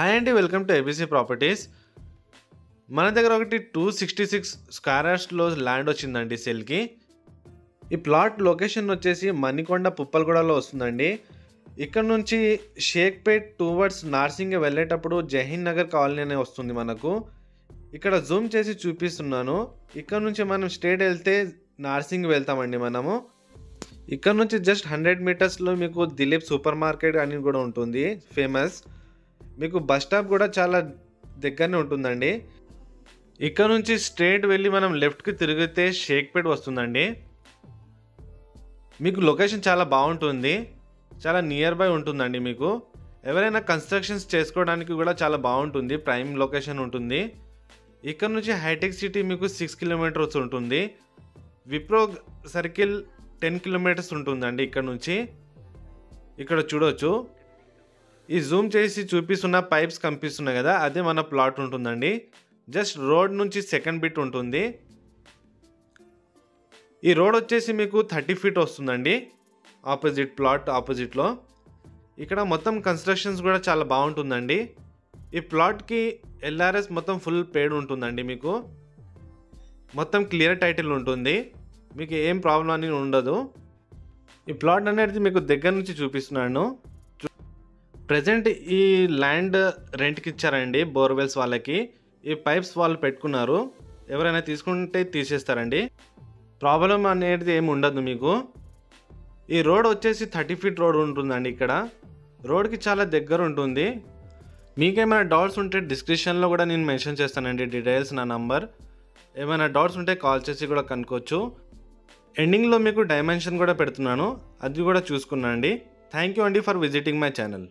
Hi అండి, welcome to ABC properties. మన దగ్గర ఒకటి 266 స్క్వేర్ యార్డ్స్లో ల్యాండ్ వచ్చిందండి సేల్కి. ఈ ప్లాట్ లొకేషన్ వచ్చేసి మణికొండ పుప్పలగూడలో వస్తుందండి. ఇక్కడ నుంచి షేక్పేట్ టువర్డ్స్ నార్సింగ్ వెళ్ళేటప్పుడు జహీన్ నగర్ కాలనీ అనే వస్తుంది మనకు. ఇక్కడ జూమ్ చేసి చూపిస్తున్నాను. ఇక్కడ నుంచి మనం స్ట్రేట్ వెళ్తే నార్సింగ్ వెళ్తామండి మనము. ఇక్కడ నుంచి జస్ట్ 100 మీటర్స్లో మీకు దిలీప్ సూపర్ మార్కెట్ అని కూడా ఉంటుంది ఫేమస్. మీకు బస్ స్టాప్ కూడా చాలా దగ్గరనే ఉంటుందండి. ఇక్కడ నుంచి స్ట్రేట్ వెళ్ళి మనం లెఫ్ట్కి తిరిగితే షేక్పేట్ వస్తుందండి. మీకు లొకేషన్ చాలా బాగుంటుంది, చాలా నియర్ బై ఉంటుందండి. మీకు ఎవరైనా కన్స్ట్రక్షన్స్ చేసుకోవడానికి కూడా చాలా బాగుంటుంది, ప్రైమ్ లొకేషన్ ఉంటుంది. ఇక్కడ నుంచి హైటెక్ సిటీ మీకు 6 కిలోమీటర్స్ ఉంటుంది. విప్రో సర్కిల్ 10 కిలోమీటర్స్ ఉంటుందండి ఇక్కడ నుంచి. ఇక్కడ చూడవచ్చు, ఈ జూమ్ చేసి చూపిస్తున్న పైప్స్ కనిపిస్తున్నాయి కదా, అదే మన ప్లాట్ ఉంటుందండి. జస్ట్ రోడ్ నుంచి సెకండ్ బిట్ ఉంటుంది. ఈ రోడ్ వచ్చేసి మీకు 30 ఫీట్ వస్తుందండి ఆపోజిట్ ప్లాట్ ఆపోజిట్లో. ఇక్కడ మొత్తం కన్స్ట్రక్షన్స్ కూడా చాలా బాగుంటుందండి. ఈ ప్లాట్కి ఎల్ఆర్ఎస్ మొత్తం ఫుల్ పేడ్ ఉంటుందండి. మీకు మొత్తం క్లియర్ టైటిల్ ఉంటుంది, మీకు ఏం ప్రాబ్లం అని ఉండదు. ఈ ప్లాట్ అనేది మీకు దగ్గర నుంచి చూపిస్తున్నాను. ప్రజెంట్ ఈ ల్యాండ్ రెంట్కి ఇచ్చారండి బోర్వెల్స్ వాళ్ళకి. ఈ పైప్స్ వాళ్ళు పెట్టుకున్నారు, ఎవరైనా తీసుకుంటే తీసేస్తారండి. ప్రాబ్లం అనేది ఏమి ఉండదు మీకు. ఈ రోడ్ వచ్చేసి 30 ఫీట్ రోడ్ ఉంటుందండి. ఇక్కడ రోడ్కి చాలా దగ్గర ఉంటుంది. మీకేమైనా డౌట్స్ ఉంటే డిస్క్రిప్షన్లో కూడా నేను మెన్షన్ చేస్తానండి డీటెయిల్స్, నా నంబర్. ఏమైనా డౌట్స్ ఉంటే కాల్ చేసి కూడా కనుక్కోవచ్చు. ఎండింగ్లో మీకు డైమెన్షన్ కూడా పెడుతున్నాను, అది కూడా చూసుకున్నాండి. థ్యాంక్ యూ అండి ఫర్ విజిటింగ్ మై ఛానల్.